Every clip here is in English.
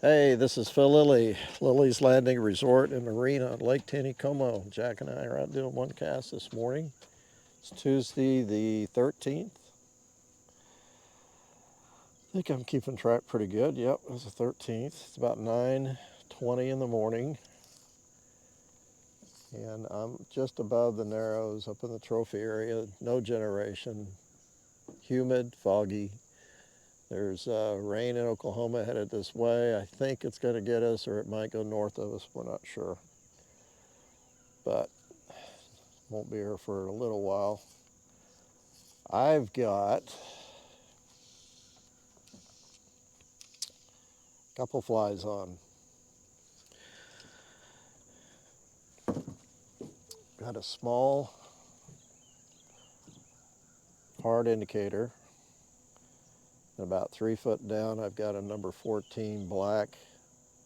Hey, this is Phil Lilley, Lilley's Landing Resort and Marina, Lake Taneycomo. Jack and I are out doing one cast this morning. It's Tuesday the 13th. I think I'm keeping track pretty good. Yep, it was the 13th. It's about 9:20 in the morning. And I'm just above the Narrows up in the trophy area. No generation, humid, foggy. There's rain in Oklahoma headed this way. I think it's going to get us, or it might go north of us. We're not sure. But won't be here for a little while. I've got a couple flies on. Got a small hard indicator. And about 3 foot down, I've got a number 14 black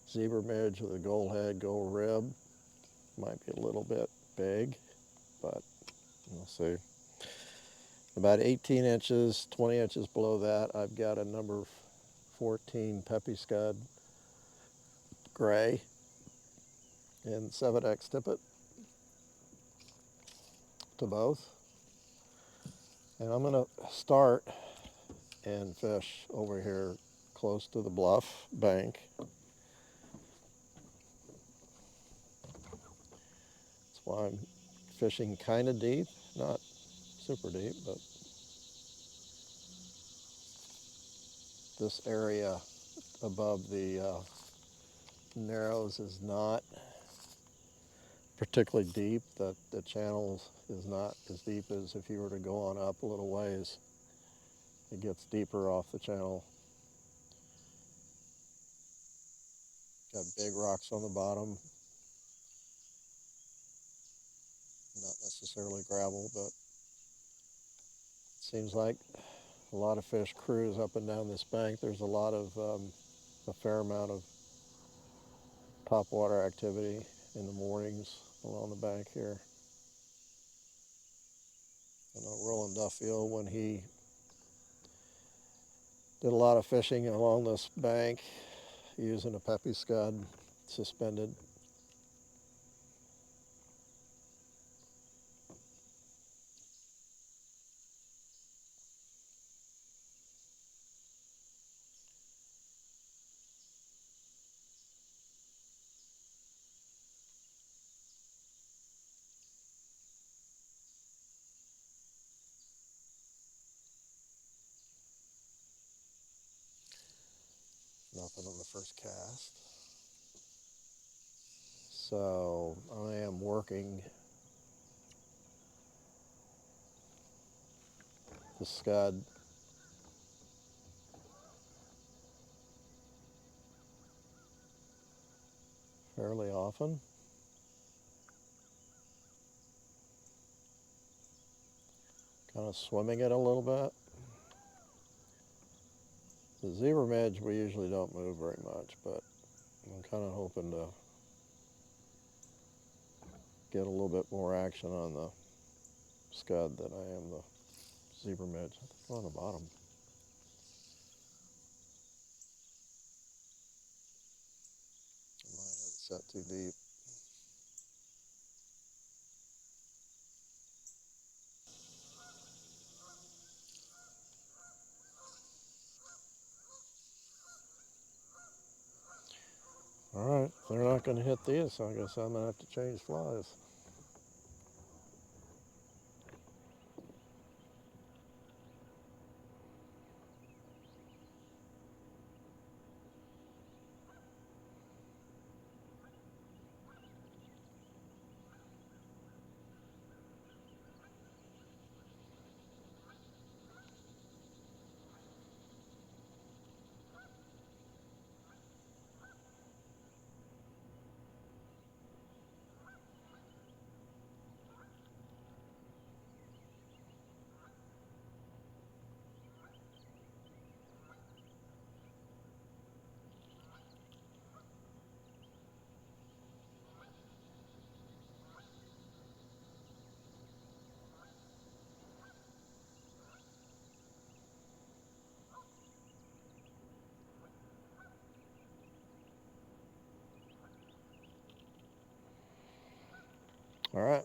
zebra midge with a gold head, gold rib. Might be a little bit big, but we'll see. About 18 inches, 20 inches below that, I've got a number 14 peppy scud gray and 7X tippet to both. And I'm gonna start and fish over here close to the bluff bank. That's why I'm fishing kind of deep, not super deep, but this area above the Narrows is not particularly deep. The channel is not as deep as if you were to go on up a little ways. It gets deeper off the channel. Got big rocks on the bottom. Not necessarily gravel, but it seems like a lot of fish cruise up and down this bank. There's a fair amount of topwater activity in the mornings along the bank here. I know Roland Duffield, when he did a lot of fishing along this bank using a peppy scud suspended. Nothing on the first cast. So I am working the scud fairly often. Kind of swimming it a little bit. The zebra midge we usually don't move very much, but I'm kind of hoping to get a little bit more action on the scud than I am the zebra midge. It's on the bottom. I might have it set too deep. All right, if they're not going to hit these, I guess I'm going to have to change flies. All right.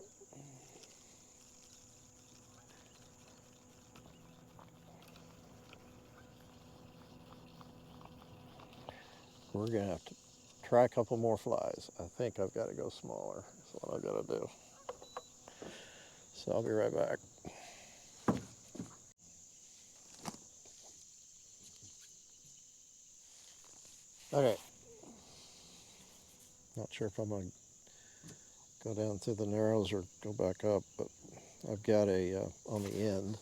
We're going to have to try a couple more flies. I think I've got to go smaller. That's what I've got to do. So I'll be right back. Okay. Not sure if I'm going to go down through the narrows or go back up, but I've got on the end,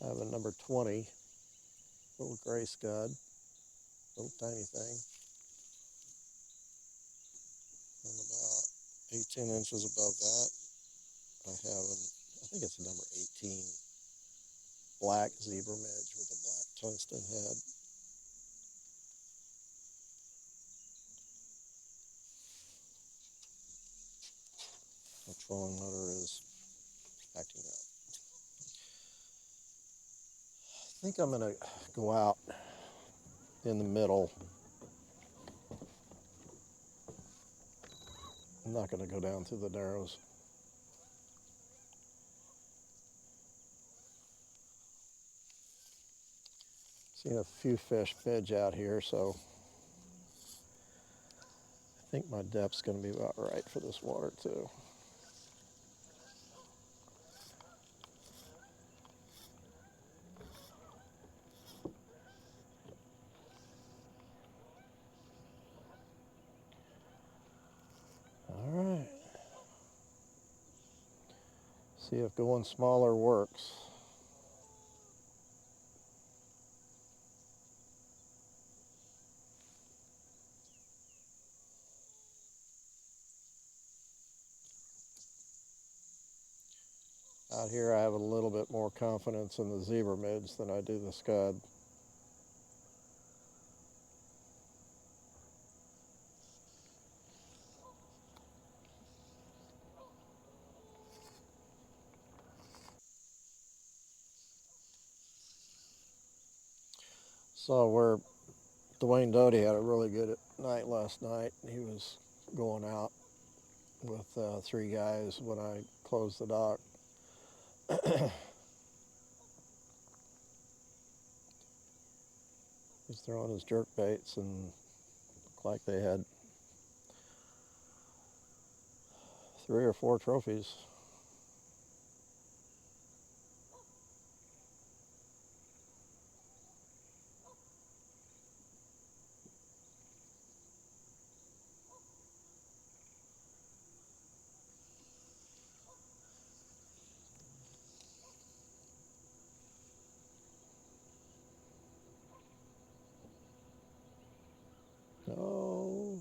I have a number 20, little gray scud, little tiny thing. And about 18 inches above that, I have I think it's a number 18, black zebra midge with a black tungsten head. The trolling motor is acting up. I think I'm going to go out in the middle. I'm not going to go down through the narrows. Seen a few fish midge out here, so I think my depth's going to be about right for this water too. All right. See if going smaller works. Out here I have a little bit more confidence in the zebra midge than I do the scud. So where Dwayne Doty had a really good night last night, he was going out with 3 guys when I closed the dock. He's throwing his jerk baits and looked like they had 3 or 4 trophies. Oh,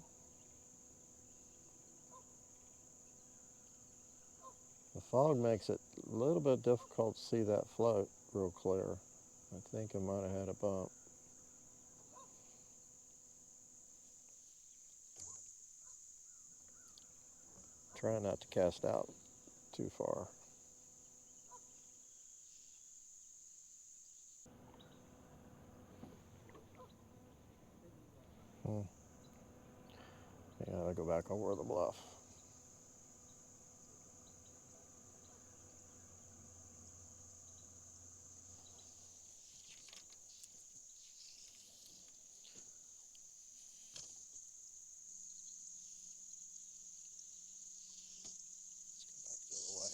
the fog makes it a little bit difficult to see that float real clear. I think I might have had a bump. Trying not to cast out too far. Hmm. Yeah, I'll go back over the bluff. Back the other way.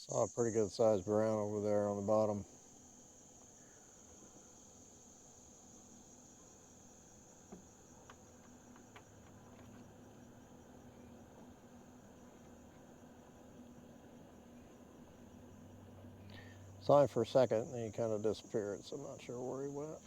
Saw a pretty good sized brown over there on the bottom. Saw him for a second and then he kind of disappeared, so I'm not sure where he went.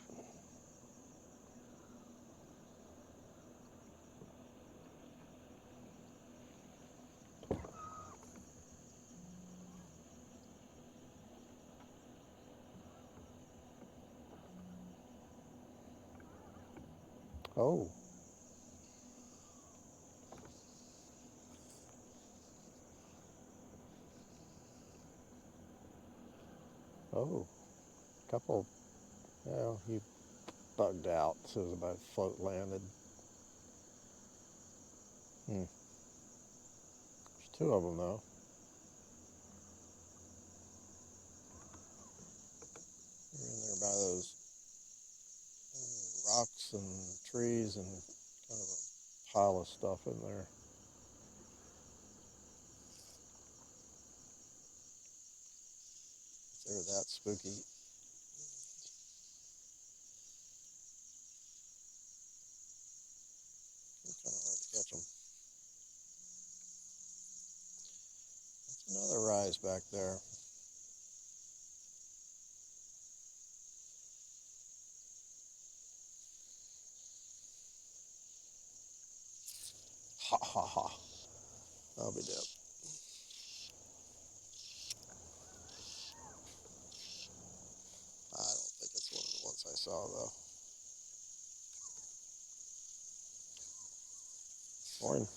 Oh. Oh. Couple, well, he bugged out, so it was about float landed. There's two of them though. They're in there by those rocks and trees and kind of a pile of stuff in there. They're that spooky. It's kind of hard to catch them. That's another rise back there. Ha ha ha. I'll be dead. I don't think it's one of the ones I saw though. Morning.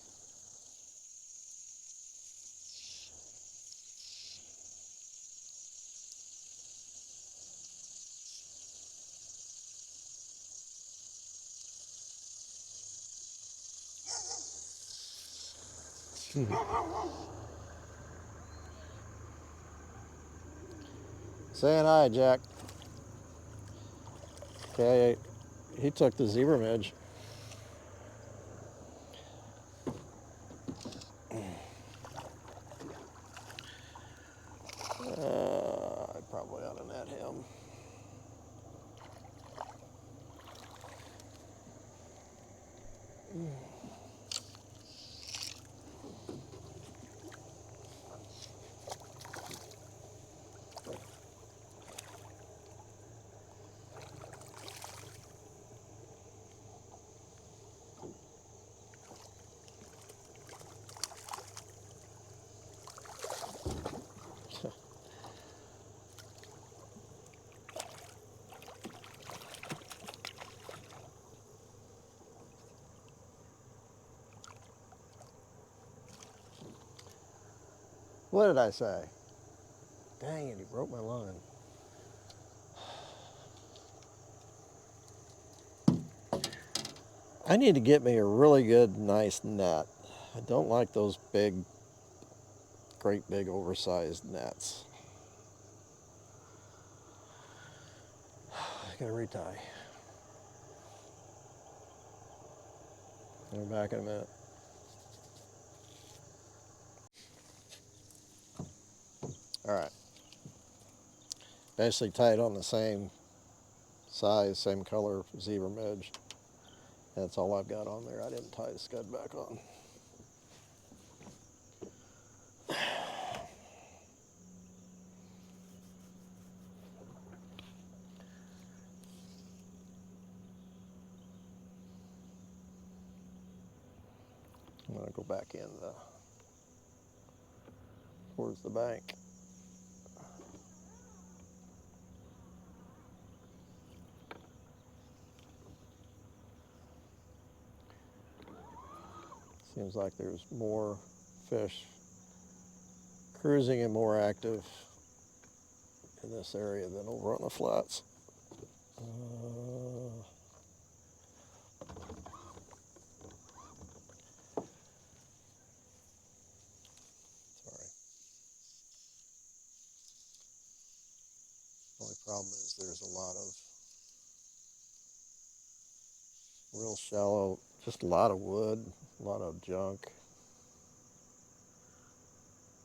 Saying hi, Jack. Okay, he took the zebra midge. I probably ought to net him. What did I say? Dang it, he broke my line. I need to get me a really good, nice net. I don't like those big, great big oversized nets. I gotta retie. I'll be back in a minute. All right. Basically tied on the same size, same color zebra midge. That's all I've got on there. I didn't tie the scud back on. I'm gonna go back in towards the bank. Seems like there's more fish cruising and more active in this area than over on the flats. Sorry. Only problem is there's a lot of real shallow, just a lot of wood, a lot of junk.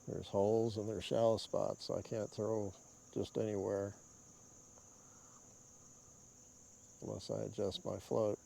There's holes and there's shallow spots, so I can't throw just anywhere unless I adjust my float.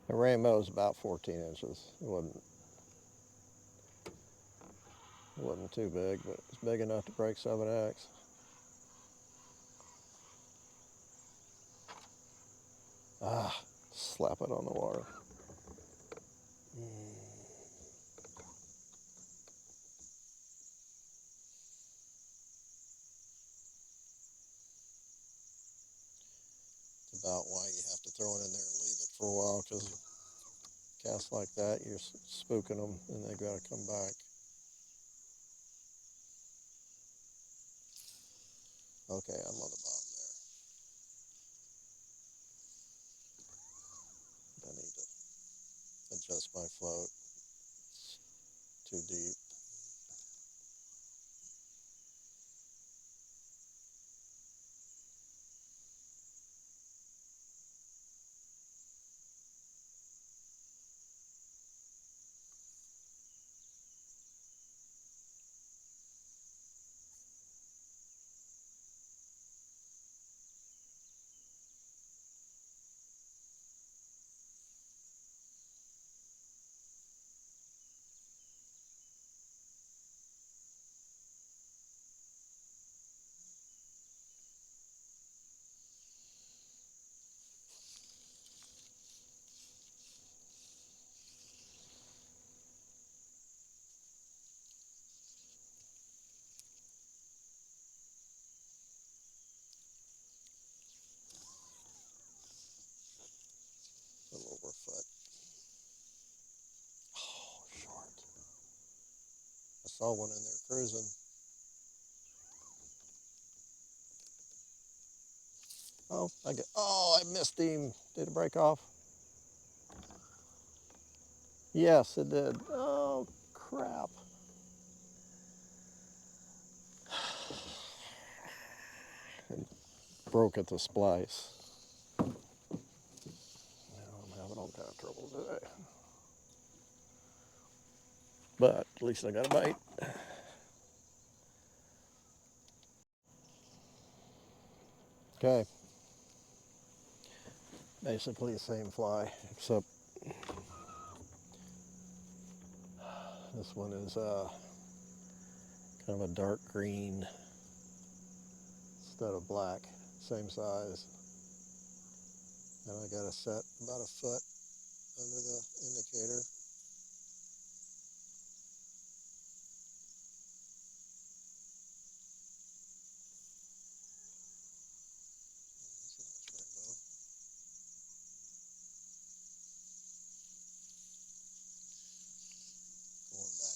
The rainbow is about 14 inches. It wasn't too big, but it's big enough to break 7X. Ah, slap it on the water. It's about why you have to throw it in there and leave it for a while, because casts like that, you're spooking them and they got to come back. Okay, I'm on the bottom there. I need to adjust my float. It's too deep. A little over a foot. Oh, short. I saw one in there cruising. Oh, I missed him. Did it break off? Yes, it did. Oh, crap. It broke at the splice. I'm having all kind of trouble today. But at least I got a bite. Okay. Basically the same fly, except this one is kind of a dark green instead of black. Same size. And I got it set about a foot under the indicator. Going back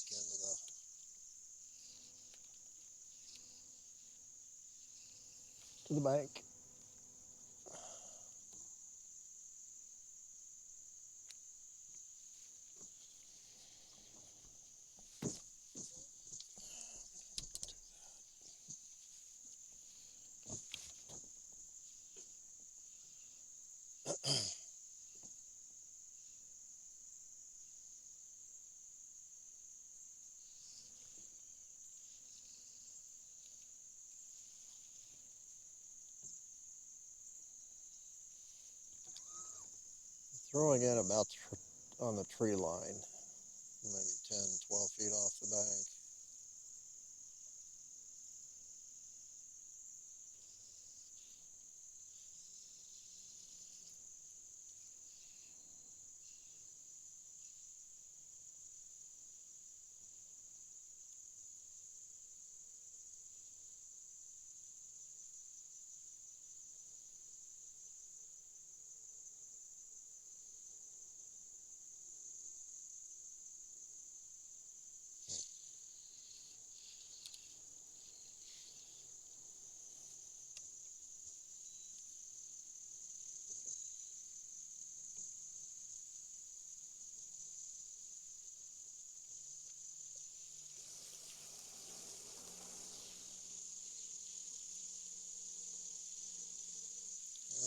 to the bank. Throwing it about on the tree line, maybe 10, 12 feet off the bank.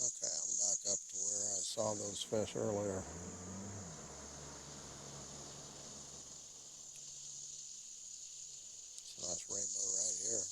Okay, I'm back up to where I saw those fish earlier. It's a nice rainbow right here.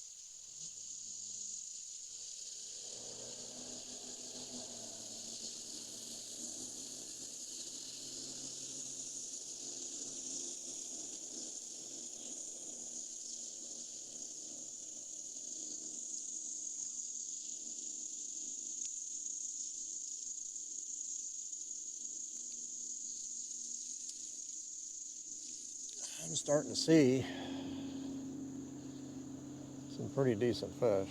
I'm starting to see some pretty decent fish.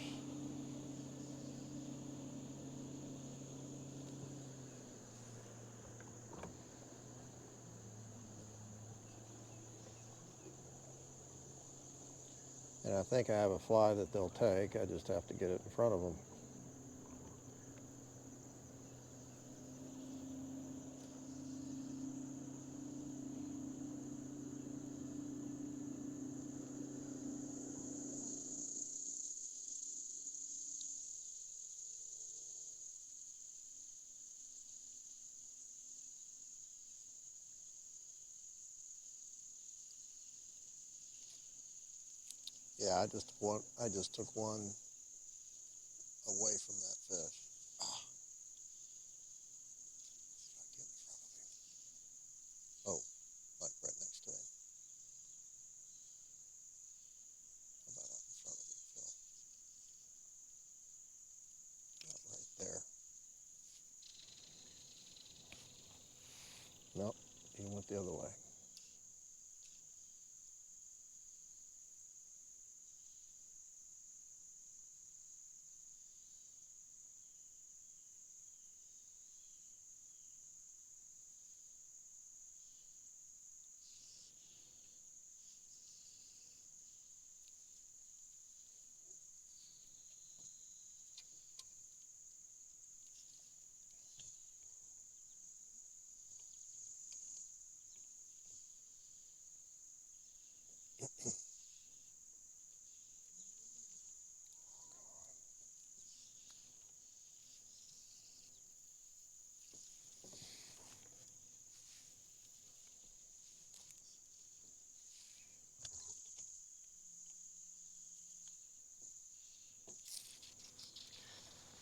And I think I have a fly that they'll take. I just have to get it in front of them. Yeah, I just took one away from that fish. Ah, get in front of him. Oh, like right next to him. How about out in front of him, Phil? Not right there. Nope, he went the other way.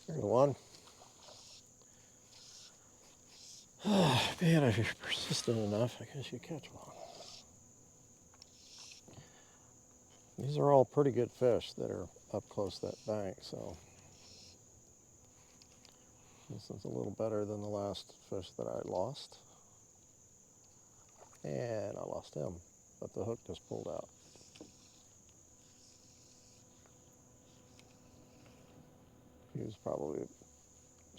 There's one. Man, if you're persistent enough, I guess you catch one. These are all pretty good fish that are up close to that bank, so this is a little better than the last fish that I lost. And I lost him, but the hook just pulled out. He was probably a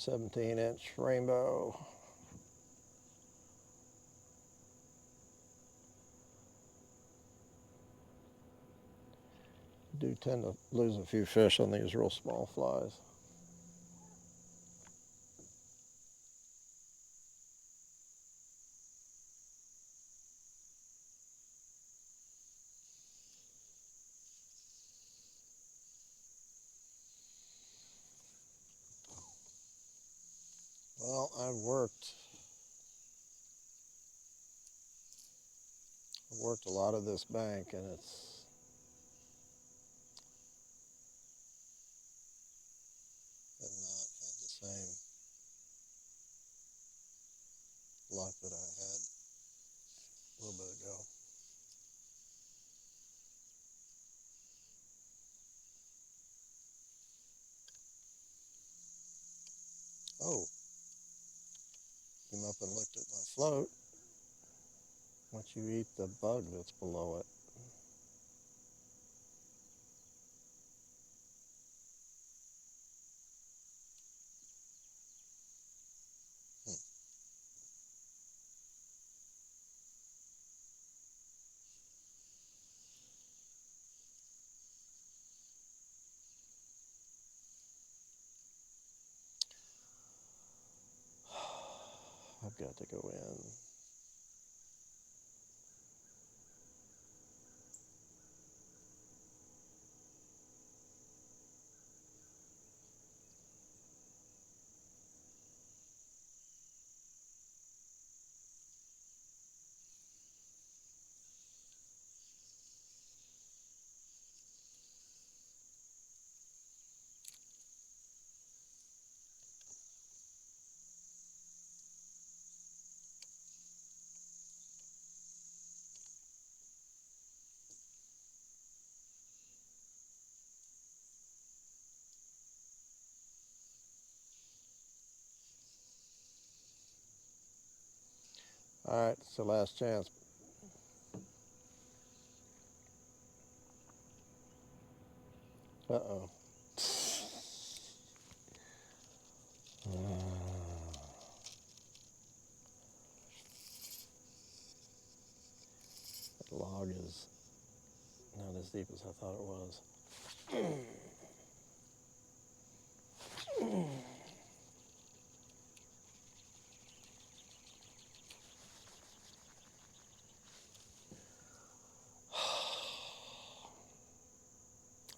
17-inch rainbow. Do tend to lose a few fish on these real small flies. Well, I've worked a lot of this bank, and it's have not had the same luck that I had a little bit ago. Oh, came up and looked at my float. Once you eat the bug that's below it. Hmm. I've got to go in. All right, it's the last chance. log is not as deep as I thought it was.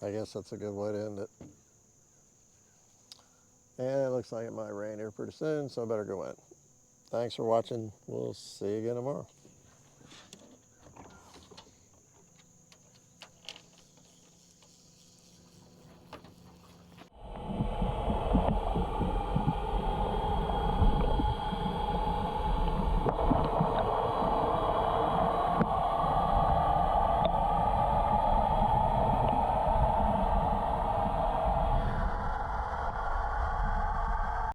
I guess that's a good way to end it. And it looks like it might rain here pretty soon, so I better go in. Thanks for watching. We'll see you again tomorrow.